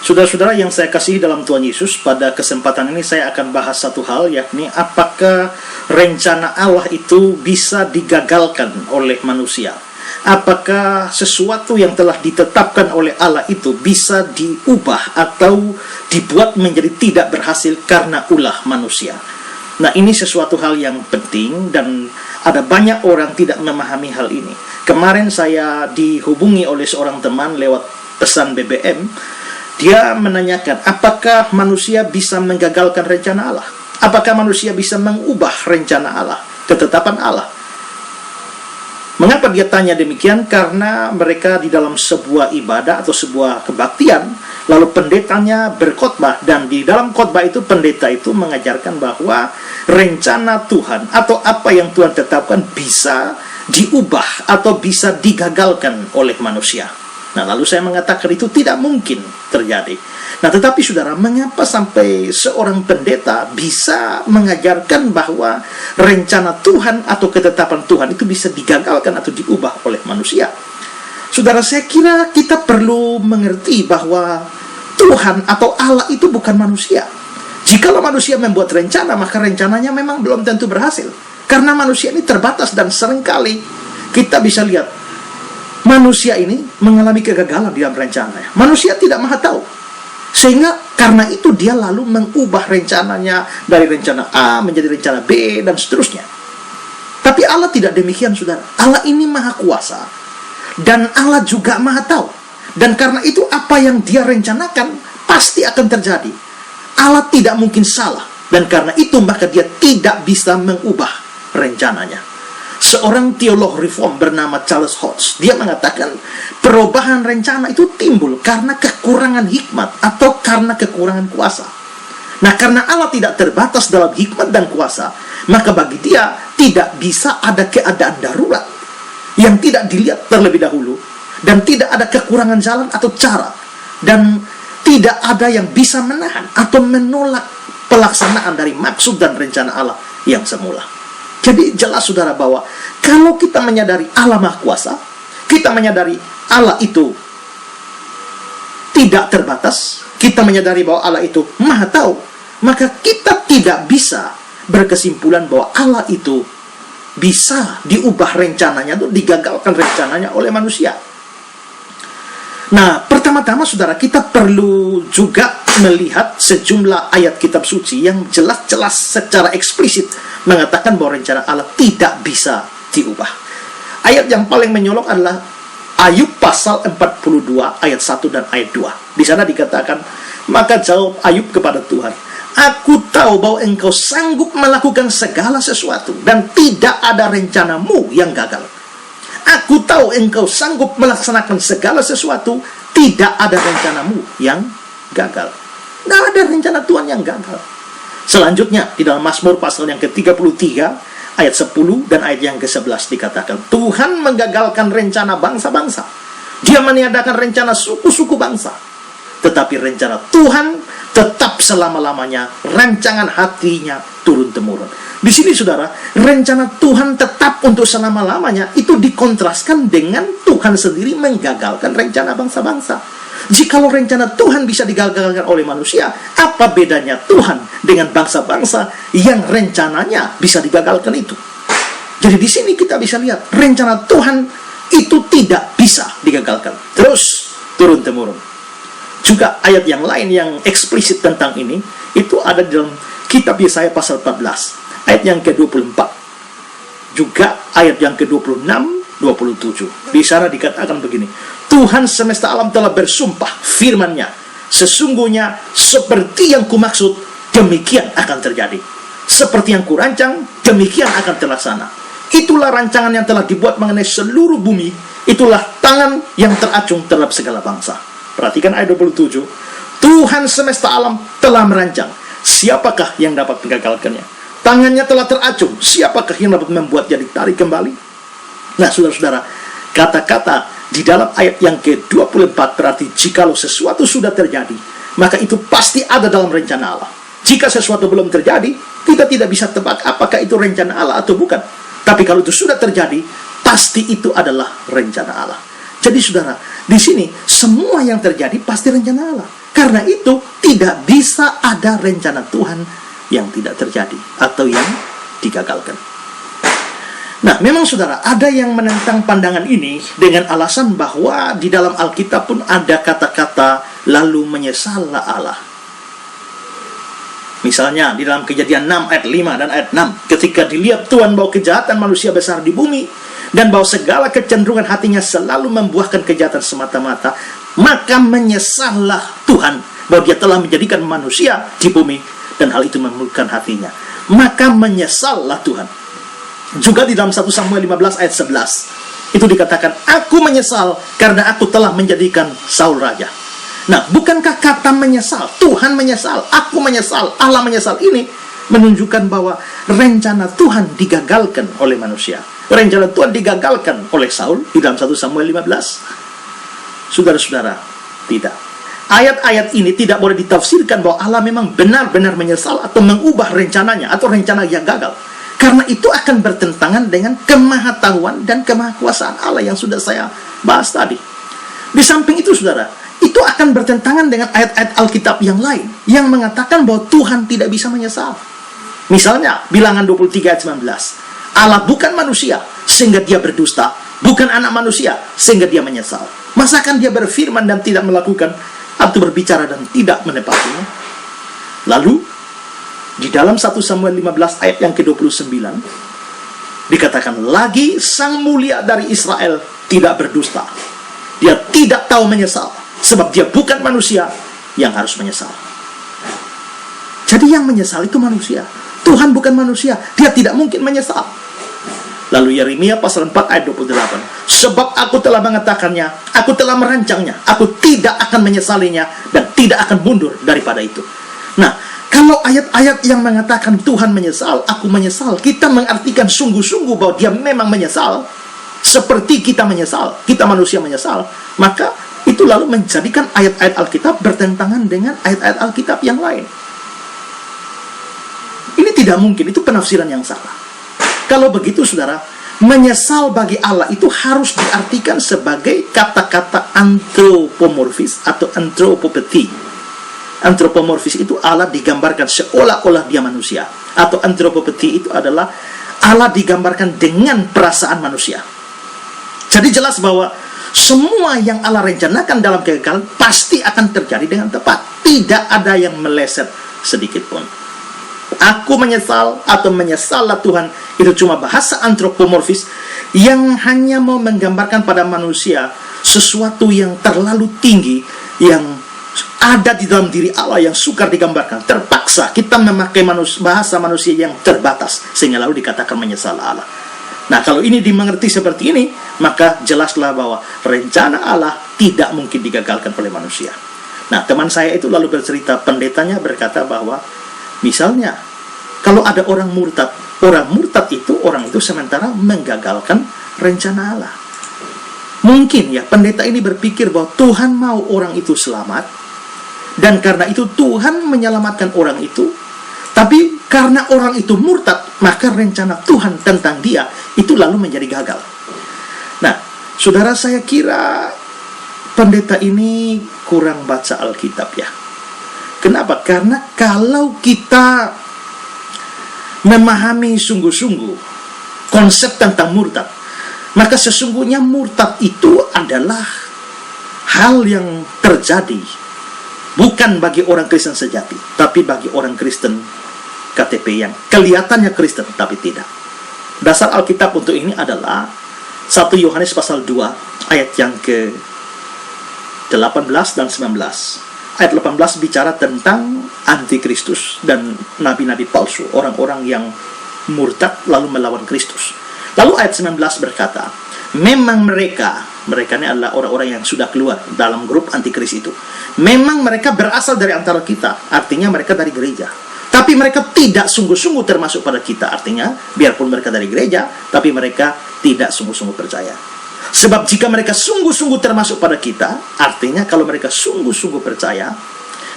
Saudara-saudara yang saya kasihi dalam Tuhan Yesus, pada kesempatan ini saya akan bahas satu hal, yakni apakah rencana Allah itu bisa digagalkan oleh manusia? Apakah sesuatu yang telah ditetapkan oleh Allah itu bisa diubah atau dibuat menjadi tidak berhasil karena ulah manusia? Nah, ini sesuatu hal yang penting dan ada banyak orang tidak memahami hal ini. Kemarin saya dihubungi oleh seorang teman lewat pesan BBM. Dia menanyakan, apakah manusia bisa menggagalkan rencana Allah? Apakah manusia bisa mengubah rencana Allah, ketetapan Allah? Mengapa dia tanya demikian? Karena mereka di dalam sebuah ibadah atau sebuah kebaktian, lalu pendetanya berkhotbah, dan di dalam khotbah itu pendeta itu mengajarkan bahwa rencana Tuhan atau apa yang Tuhan tetapkan bisa diubah atau bisa digagalkan oleh manusia. Nah, lalu saya mengatakan itu tidak mungkin terjadi. Nah, tetapi saudara, mengapa sampai seorang pendeta bisa mengajarkan bahwa rencana Tuhan atau ketetapan Tuhan itu bisa digagalkan atau diubah oleh manusia? Saudara, saya kira kita perlu mengerti bahwa Tuhan atau Allah itu bukan manusia. Jikalau manusia membuat rencana, maka rencananya memang belum tentu berhasil. Karena manusia ini terbatas dan seringkali kita bisa lihat manusia ini mengalami kegagalan di dalam rencananya. Manusia tidak maha tahu. Sehingga karena itu dia lalu mengubah rencananya dari rencana A menjadi rencana B dan seterusnya. Tapi Allah tidak demikian, saudara. Allah ini maha kuasa. Dan Allah juga maha tahu. Dan karena itu apa yang dia rencanakan pasti akan terjadi. Allah tidak mungkin salah. Dan karena itu maka dia tidak bisa mengubah rencananya. Seorang teolog reform bernama Charles Hodge, dia mengatakan perubahan rencana itu timbul karena kekurangan hikmat atau karena kekurangan kuasa. Nah, karena Allah tidak terbatas dalam hikmat dan kuasa, maka bagi dia tidak bisa ada keadaan darurat yang tidak dilihat terlebih dahulu, dan tidak ada kekurangan jalan atau cara, dan tidak ada yang bisa menahan atau menolak pelaksanaan dari maksud dan rencana Allah yang semula. Jadi jelas, saudara, bahwa kalau kita menyadari Allah Maha Kuasa, kita menyadari Allah itu tidak terbatas, kita menyadari bahwa Allah itu Maha Tahu, maka kita tidak bisa berkesimpulan bahwa Allah itu bisa diubah rencananya, atau digagalkan rencananya oleh manusia. Nah, pertama-tama, saudara, kita perlu juga melihat sejumlah ayat kitab suci yang jelas-jelas secara eksplisit mengatakan bahwa rencana Allah tidak bisa diubah. Ayat yang paling menyolok adalah Ayub pasal 42 ayat 1 dan ayat 2. Di sana dikatakan, maka jawab Ayub kepada Tuhan, aku tahu bahwa engkau sanggup melakukan segala sesuatu dan tidak ada rencanamu yang gagal. Aku tahu engkau sanggup melaksanakan segala sesuatu, tidak ada rencanamu yang gagal. Tidak ada rencana Tuhan yang gagal. Selanjutnya, di dalam Mazmur pasal yang ke-33, ayat 10 dan ayat yang ke-11 dikatakan, Tuhan menggagalkan rencana bangsa-bangsa. Dia meniadakan rencana suku-suku bangsa. Tetapi rencana Tuhan tetap selama-lamanya, rancangan hatinya turun-temurun. Di sini, saudara, rencana Tuhan tetap untuk selama-lamanya itu dikontraskan dengan Tuhan sendiri menggagalkan rencana bangsa-bangsa. Jikalau rencana Tuhan bisa digagalkan oleh manusia, apa bedanya Tuhan dengan bangsa-bangsa yang rencananya bisa digagalkan itu? Jadi di sini kita bisa lihat, rencana Tuhan itu tidak bisa digagalkan. Terus turun-temurun. Juga ayat yang lain yang eksplisit tentang ini, itu ada di dalam kitab Yesaya pasal 14, ayat yang ke-24. Juga ayat yang ke-26, 27. Di sana dikatakan begini, Tuhan semesta alam telah bersumpah firman-Nya, sesungguhnya seperti yang kumaksud, demikian akan terjadi. Seperti yang kurancang, demikian akan terlaksana. Itulah rancangan yang telah dibuat mengenai seluruh bumi, itulah tangan yang teracung terhadap segala bangsa. Perhatikan ayat 27. Tuhan semesta alam telah merancang, siapakah yang dapat menggagalkannya? Tangannya telah teracung, siapakah yang dapat membuatnya ditarik kembali? Nah, saudara-saudara, kata-kata di dalam ayat yang ke-24 berarti jikalau sesuatu sudah terjadi, maka itu pasti ada dalam rencana Allah. Jika sesuatu belum terjadi, kita tidak bisa tebak apakah itu rencana Allah atau bukan. Tapi kalau itu sudah terjadi, pasti itu adalah rencana Allah. Jadi, saudara, di sini semua yang terjadi pasti rencana Allah. Karena itu tidak bisa ada rencana Tuhan yang tidak terjadi atau yang digagalkan. Nah, memang saudara, ada yang menentang pandangan ini dengan alasan bahwa di dalam Alkitab pun ada kata-kata lalu menyesallah Allah. Misalnya di dalam Kejadian 6 ayat 5 dan ayat 6, ketika dilihat Tuhan bahwa kejahatan manusia besar di bumi dan bahwa segala kecenderungan hatinya selalu membuahkan kejahatan semata-mata, maka menyesallah Tuhan bahwa dia telah menjadikan manusia di bumi dan hal itu memurkan hatinya. Maka menyesallah Tuhan. Juga di dalam 1 Samuel 15 ayat 11 itu dikatakan, aku menyesal karena aku telah menjadikan Saul raja. Nah, bukankah kata menyesal, Tuhan menyesal, aku menyesal, Allah menyesal, ini menunjukkan bahwa rencana Tuhan digagalkan oleh manusia. Rencana Tuhan digagalkan oleh Saul di dalam 1 Samuel 15. Saudara-saudara, tidak. Ayat-ayat ini tidak boleh ditafsirkan bahwa Allah memang benar-benar menyesal atau mengubah rencananya atau rencana yang gagal. Karena itu akan bertentangan dengan kemahatauan dan kemahakuasaan Allah yang sudah saya bahas tadi. Di samping itu, saudara, itu akan bertentangan dengan ayat-ayat Alkitab yang lain yang mengatakan bahwa Tuhan tidak bisa menyesal. Misalnya, Bilangan 23 ayat 19. Allah bukan manusia sehingga dia berdusta, bukan anak manusia sehingga dia menyesal. Masakan dia berfirman dan tidak melakukan, atau berbicara dan tidak menepatinya? Lalu di dalam 1 Samuel 15 ayat yang ke-29 dikatakan lagi, Sang Mulia dari Israel tidak berdusta. Dia tidak tahu menyesal, sebab dia bukan manusia yang harus menyesal. Jadi yang menyesal itu manusia. Tuhan bukan manusia, dia tidak mungkin menyesal. Lalu Yeremia pasal 4 ayat 28, sebab aku telah mengatakannya, aku telah merancangnya, aku tidak akan menyesalinya dan tidak akan mundur daripada itu. Nah, kalau ayat-ayat yang mengatakan Tuhan menyesal, aku menyesal, kita mengartikan sungguh-sungguh bahwa dia memang menyesal, seperti kita menyesal, kita manusia menyesal, maka itu lalu menjadikan ayat-ayat Alkitab bertentangan dengan ayat-ayat Alkitab yang lain. Ini tidak mungkin, itu penafsiran yang salah. Kalau begitu, saudara, menyesal bagi Allah itu harus diartikan sebagai kata-kata antropomorfis atau antropopeti. Antropomorfis itu Allah digambarkan seolah-olah dia manusia, atau antropopeti itu adalah Allah digambarkan dengan perasaan manusia. Jadi jelas bahwa semua yang Allah rencanakan dalam kegagalan pasti akan terjadi dengan tepat. Tidak ada yang meleset sedikit pun. Aku menyesal atau menyesallah Tuhan itu cuma bahasa antropomorfis yang hanya mau menggambarkan pada manusia sesuatu yang terlalu tinggi yang ada di dalam diri Allah yang sukar digambarkan. Terpaksa kita memakai bahasa manusia yang terbatas sehingga lalu dikatakan menyesal Allah. Nah, kalau ini dimengerti seperti ini, maka jelaslah bahwa rencana Allah tidak mungkin digagalkan oleh manusia. Nah, teman saya itu lalu bercerita, pendetanya berkata bahwa misalnya kalau ada orang murtad itu orang itu sementara menggagalkan rencana Allah. Mungkin ya pendeta ini berpikir bahwa Tuhan mau orang itu selamat, dan karena itu Tuhan menyelamatkan orang itu. Tapi karena orang itu murtad, maka rencana Tuhan tentang dia itu lalu menjadi gagal. Nah, saudara, saya kira pendeta ini kurang baca Alkitab ya. Kenapa? Karena kalau kita memahami sungguh-sungguh konsep tentang murtad, maka sesungguhnya murtad itu adalah hal yang terjadi bukan bagi orang Kristen sejati, tapi bagi orang Kristen KTP yang kelihatannya Kristen tapi tidak. Dasar Alkitab untuk ini adalah 1 Yohanes pasal 2 ayat yang ke-18 dan 19. Ayat 18 bicara tentang antikristus dan nabi-nabi palsu, orang-orang yang murtad lalu melawan Kristus. Lalu ayat 19 berkata, memang mereka ini adalah orang-orang yang sudah keluar dalam grup antikris itu. Memang mereka berasal dari antara kita, artinya mereka dari gereja. Tapi mereka tidak sungguh-sungguh termasuk pada kita, artinya biarpun mereka dari gereja, tapi mereka tidak sungguh-sungguh percaya. Sebab jika mereka sungguh-sungguh termasuk pada kita, artinya kalau mereka sungguh-sungguh percaya,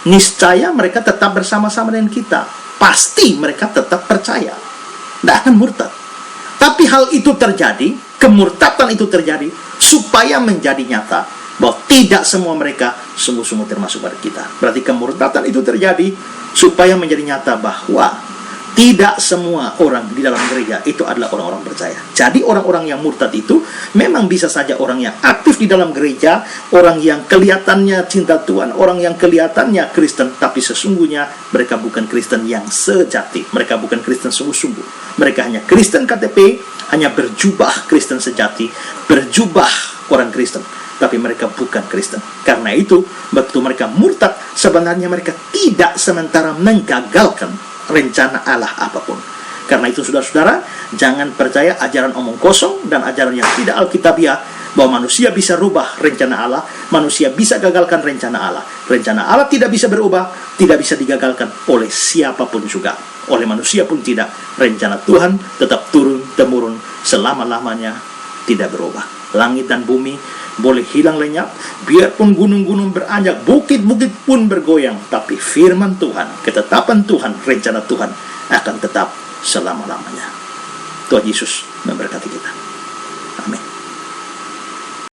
niscaya mereka tetap bersama-sama dengan kita. Pasti mereka tetap percaya, tidak akan murtad. Tapi hal itu terjadi, kemurtadan itu terjadi supaya menjadi nyata bahwa tidak semua mereka sungguh-sungguh termasuk pada kita. Berarti kemurtatan itu terjadi supaya menjadi nyata bahwa tidak semua orang di dalam gereja itu adalah orang-orang percaya. Jadi orang-orang yang murtad itu memang bisa saja orang yang aktif di dalam gereja, orang yang kelihatannya cinta Tuhan, orang yang kelihatannya Kristen, tapi sesungguhnya mereka bukan Kristen yang sejati. Mereka bukan Kristen sungguh-sungguh. Mereka hanya Kristen KTP, hanya berjubah Kristen sejati, berjubah orang Kristen, tapi mereka bukan Kristen. Karena itu, waktu mereka murtad, sebenarnya mereka tidak sementara menggagalkan rencana Allah apapun. Karena itu saudara-saudara, jangan percaya ajaran omong kosong dan ajaran yang tidak alkitabiah bahwa manusia bisa rubah rencana Allah, manusia bisa gagalkan rencana Allah. Rencana Allah tidak bisa berubah, tidak bisa digagalkan oleh siapapun juga. Oleh manusia pun tidak. Rencana Tuhan tetap turun-temurun selama-lamanya, tidak berubah. Langit dan bumi boleh hilang lenyap, biarpun gunung-gunung beranjak, bukit-bukit pun bergoyang, tapi firman Tuhan, ketetapan Tuhan, rencana Tuhan akan tetap selama-lamanya. Tuhan Yesus memberkati kita. Amin.